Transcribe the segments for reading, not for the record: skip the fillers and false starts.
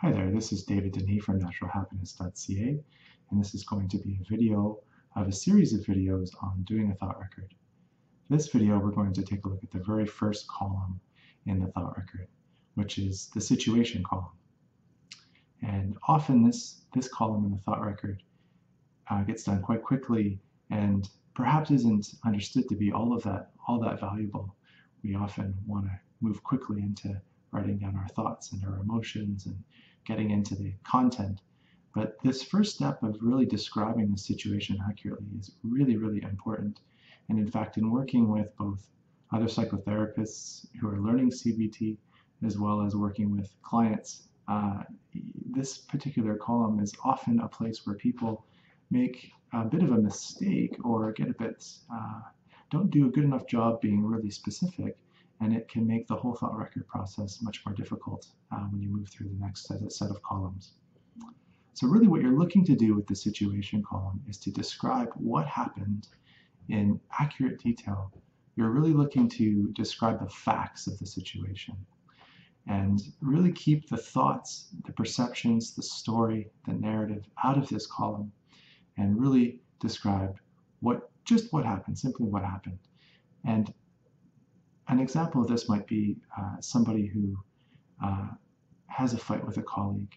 Hi there, this is David Denis from naturalhappiness.ca, and this is going to be a video of a series of videos on doing a thought record. For this video, we're going to take a look at the very first column in the thought record, which is the situation column. And often this column in the thought record gets done quite quickly and perhaps isn't understood to be all that valuable. We often want to move quickly into writing down our thoughts and our emotions and getting into the content. But this first step of really describing the situation accurately is really, really important. And in fact, in working with both other psychotherapists who are learning CBT, as well as working with clients, this particular column is often a place where people make a bit of a mistake or get a bit, don't do a good enough job being really specific, and it can make the whole thought record process much more difficult when you move through the next set of columns. So really what you're looking to do with the situation column is to describe what happened in accurate detail. You're really looking to describe the facts of the situation and really keep the thoughts, the perceptions, the story, the narrative out of this column and really describe just what happened, simply what happened. And an example of this might be somebody who has a fight with a colleague.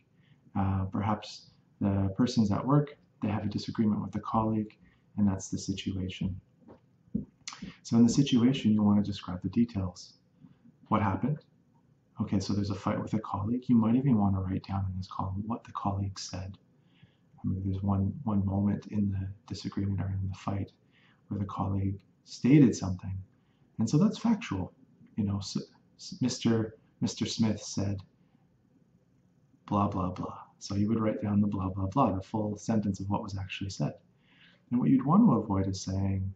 Perhaps the person's at work, they have a disagreement with a colleague, and that's the situation. So in the situation, you want to describe the details. What happened? Okay, so there's a fight with a colleague. You might even want to write down in this column what the colleague said. I mean, there's one moment in the disagreement or in the fight where the colleague stated something. And so that's factual. You know, so Mr. Smith said, blah, blah, blah. So you would write down the blah, blah, blah, the full sentence of what was actually said. And what you'd want to avoid is saying,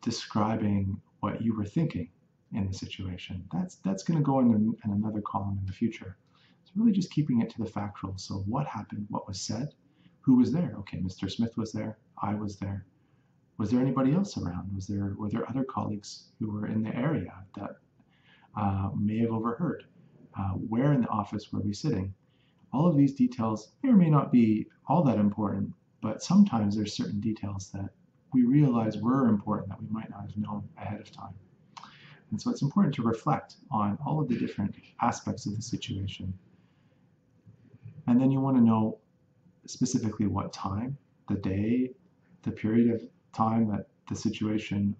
describing what you were thinking in the situation. That's going to go in another column in the future. So really just keeping it to the factual. So what happened, what was said, who was there? Okay, Mr. Smith was there, I was there. Was there anybody else around? Were there other colleagues who were in the area that may have overheard? Where in the office were we sitting? All of these details may or may not be all that important, but sometimes there's certain details that we realize were important that we might not have known ahead of time. And so it's important to reflect on all of the different aspects of the situation. And then you want to know specifically what time, the day, the period of time that the situation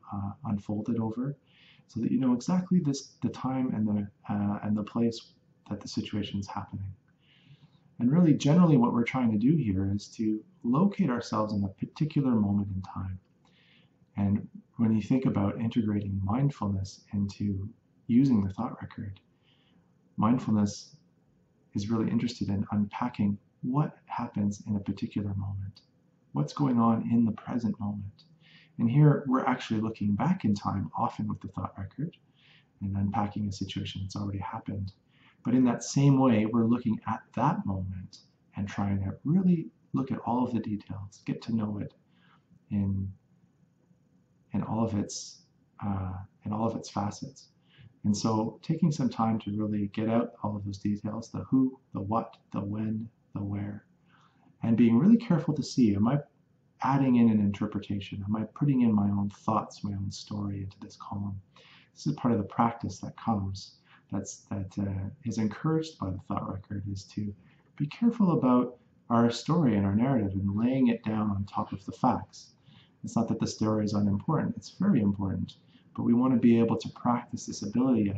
unfolded over, so that you know exactly the time and the place that the situation is happening. And really, generally, what we're trying to do here is to locate ourselves in a particular moment in time. And when you think about integrating mindfulness into using the thought record, mindfulness is really interested in unpacking what happens in a particular moment. What's going on in the present moment? And here we're actually looking back in time, often with the thought record, and unpacking a situation that's already happened. But in that same way, we're looking at that moment and trying to really look at all of the details, get to know it in all of its facets. And so taking some time to really get out all of those details, the who, the what, the when, the where, and being really careful to see, am I adding in an interpretation? Am I putting in my own thoughts, my own story into this column? This is part of the practice that comes, that is encouraged by the thought record, is to be careful about our story and our narrative and laying it down on top of the facts. It's not that the story is unimportant, it's very important, but we want to be able to practice this ability of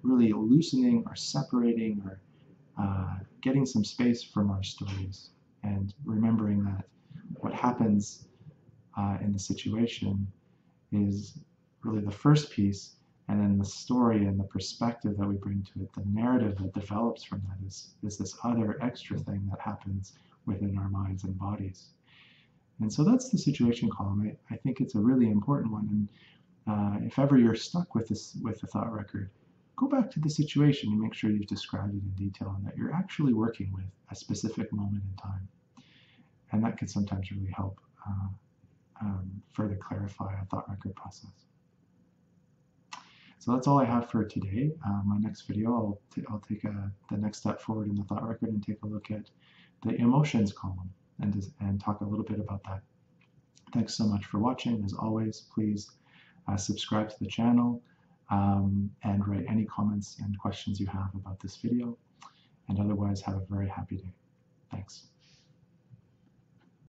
really loosening or separating or getting some space from our stories and remembering that what happens in the situation is really the first piece, and then the story and the perspective that we bring to it, the narrative that develops from that is this other extra thing that happens within our minds and bodies. And so that's the situation column. I think it's a really important one. And if ever you're stuck with the thought record, go back to the situation and make sure you've described it in detail and that you're actually working with a specific moment in time. And that can sometimes really help further clarify a thought record process. So that's all I have for today. My next video, I'll take the next step forward in the thought record and take a look at the emotions column and talk a little bit about that. Thanks so much for watching. As always, please subscribe to the channel and write any comments and questions you have about this video. And otherwise, have a very happy day. Thanks.